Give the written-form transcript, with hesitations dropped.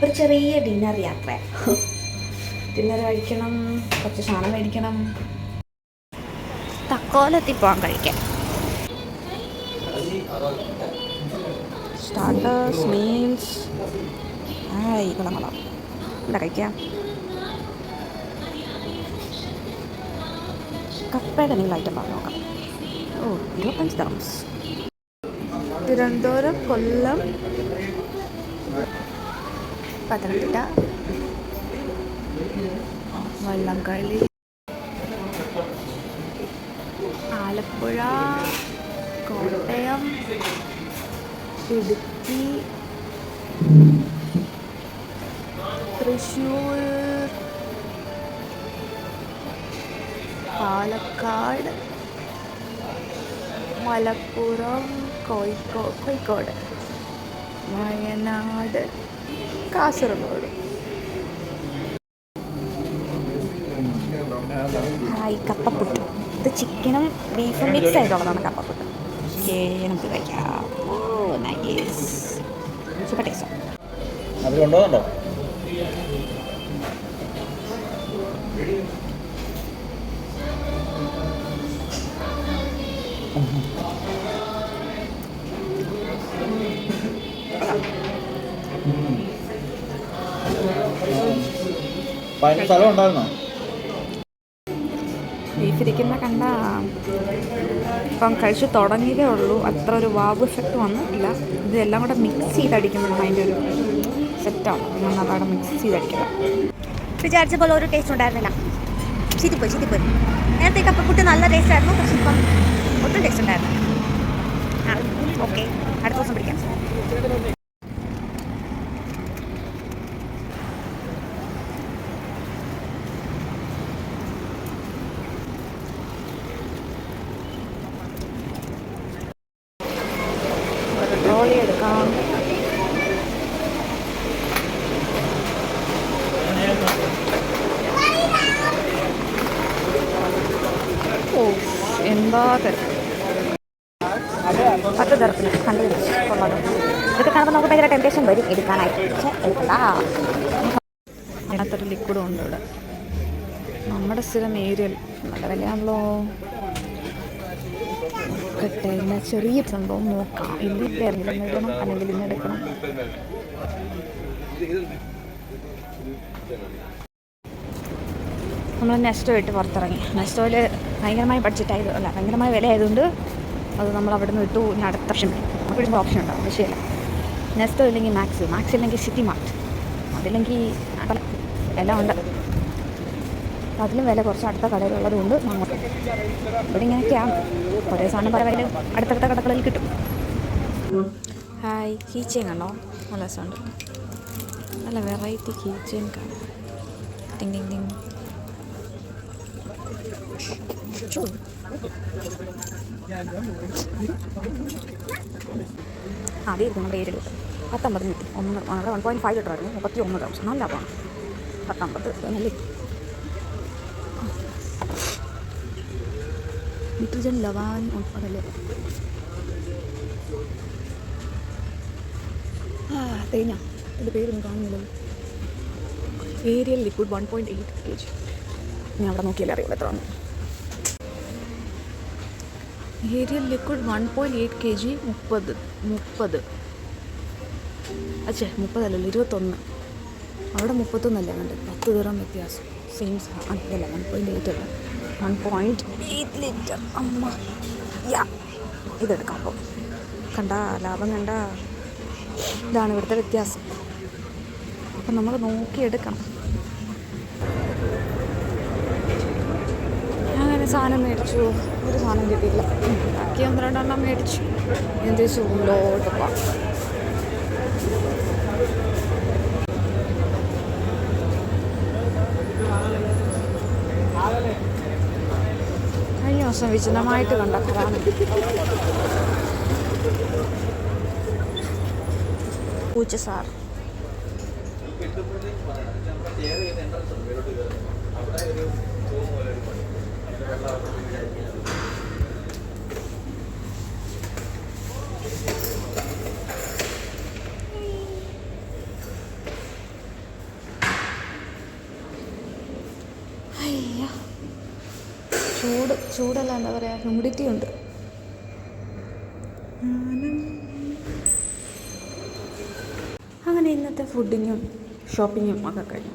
ഒരു ചെറിയ ഡിന്നർ യാത്ര. ഡിന്നർ കഴിക്കണം, കുറച്ച് സാധനം മേടിക്കണം. തക്കോലത്തിൽ പോകാൻ കഴിക്കാം. Starters, meals. ഈ കൊള്ളാം ഇവിടെ കഴിക്കാം. കപ്പയുടെ എന്തെങ്കിലും ഐറ്റം പറഞ്ഞു നോക്കാം. 25 dirhams. തിരുവനന്തപുരം, കൊല്ലം, പത്തനംതിട്ട, വള്ളംകളി, ആലപ്പുഴ, കോട്ടയം, ഇടുക്കി, തൃശ്ശൂർ, പാലക്കാട്, മലപ്പുറം, കോഴിക്കോട്, വയനാട്, കാസർഗോഡ്. കപ്പപ്പുട്ട്. ഇത് ചിക്കനും ബീഫും മിക്സ് ആയിട്ടുള്ളതാണ് കപ്പപ്പുട്ട്. നമുക്ക് കഴിക്കാം. Nice, super taste. സ്ഥലം ഉണ്ടായിരുന്നോ? ബീഫ് ഇരിക്കുന്ന കണ്ട ഇപ്പം കഴിച്ച് തുടങ്ങിയതേ ഉള്ളൂ. അത്ര ഒരു വാവ് എഫക്റ്റ് വന്നിട്ടില്ല. ഇതെല്ലാം കൂടെ മിക്സ് ചെയ്തടിക്കുമ്പോഴാണ് അതിൻ്റെ ഒരു സെറ്റാണ്. നല്ലതാണ് മിക്സ് ചെയ്തടിക്കണം. വിചാരിച്ച പോലെ ഒരു ടേസ്റ്റ് ഉണ്ടായിരുന്നില്ല. ചീത്തിപ്പോയി. നേരത്തെ കപ്പപ്പുട്ട് നല്ല ടേസ്റ്റ് ആയിരുന്നു, പക്ഷെ ഇപ്പം ഒട്ടും ടേസ്റ്റ് ഉണ്ടായിരുന്നു. ഓക്കെ, അടുത്ത ദിവസം പിടിക്കാം. ട്രോളി എടുക്കാം. എന്താ തിരക്ക്. 10 തരത്തിൽ കൊള്ളത്. ഇതൊക്കെ കാണുമ്പോൾ നമുക്ക് ഭയങ്കര ടെംപ്റ്റേഷൻ വരും എടുക്കാനായിട്ട്. പക്ഷെ എടുക്കണ്ട. അതിനകത്തൊരു ലിക്വിഡും ഉണ്ട് ഇവിടെ. നമ്മുടെ സ്ഥിരം ഏരിയൽ നല്ല വിലയാണല്ലോ. കട്ടയില്ല, ചെറിയ സംഭവം നോക്കാം. ഇന്നിട്ടായിരുന്നില്ല, ഇന്നിടണം അല്ലെങ്കിൽ ഇന്നെടുക്കണം. നമ്മൾ നെസ്റ്റോ ഇട്ട് പുറത്തിറങ്ങി. നെസ്റ്റോയിൽ ഭയങ്കരമായ ബഡ്ജറ്റായതല്ല, ഭയങ്കരമായ വില ആയതുകൊണ്ട് അത് നമ്മൾ അവിടെ നിന്ന് വിട്ടു. ഇനി അടുത്ത ഓപ്ഷൻ നമുക്ക് ഓപ്ഷൻ ഉണ്ടാവും. വിഷയമില്ല. നെസ്റ്റോ ഇല്ലെങ്കിൽ മാക്സ് ഇല്ലെങ്കിൽ സിറ്റി മാർട്ട്, അതില്ലെങ്കിൽ എല്ലാം ഉണ്ട്. അപ്പം അതിലും വില കുറച്ച് അടുത്ത കടയിലുള്ളത് കൊണ്ട് അങ്ങോട്ട്. ഇവിടെ ഇങ്ങനെയൊക്കെയാണ്. കുറേ സാധനം പല വില അടുത്തടുത്ത കടകളിൽ കിട്ടും. ഹായ്, കീ ചെയിൻ കണ്ടോ? നല്ല രസമുണ്ട്. നല്ല വെറൈറ്റി കീ ചെയിൻ കാണാം. ടിങ് ടിങ് ടിങ്. ആദ്യം നമ്മുടെ ഏരിയയിൽ 19 കിട്ടി. അവിടെ 1.5 ലിറ്ററായിരുന്നു. 31 dirhams. നല്ല ലാഭമാണ്. 19 നല്ല ഡിറ്റർജൻ ലവാൻ ഉൾപ്പെടല്ലേ. തേങ്ങ ഇതിൻ്റെ പേരൊന്നും കാണുന്നില്ലല്ലോ. Ariel liquid 1.8 kg. ഞാൻ അവിടെ നോക്കിയാലേ അറിയുള്ളൂ എത്ര വന്നു. Aerial liquid 1.8 kg 30. അച്ഛേ 30 അല്ലല്ലോ, 21. അവിടെ 31 അല്ലേ കണ്ടത്. 10 dirham വ്യത്യാസം. സെയിം അതല്ല, 1.8 അല്ല, 1.8 ലിറ്റർ. അമ്മ ഇതെടുക്കാം. അപ്പോൾ കണ്ട ലാഭം കണ്ട. ഇതാണ് ഇവിടുത്തെ വ്യത്യാസം. അപ്പം നമ്മൾ നോക്കിയെടുക്കണം. അങ്ങനെ സാധനം മേടിച്ചു. ഒരു സാധനം കിട്ടിയില്ല. ബാക്കി 12 മേടിച്ചു. എന്ത് സൂലോട്ട് പോവാം. കഴിഞ്ഞ ദിവസം വിജനമായിട്ട് കണ്ടപ്പോഴാണ് പൂച്ചസാർ. ചൂടല്ല, എന്താ പറയുക, ഹ്യൂമിഡിറ്റി ഉണ്ട്. അങ്ങനെ ഇന്നത്തെ ഫുഡിങ്ങും ഷോപ്പിങ്ങും ഒക്കെ കഴിഞ്ഞു.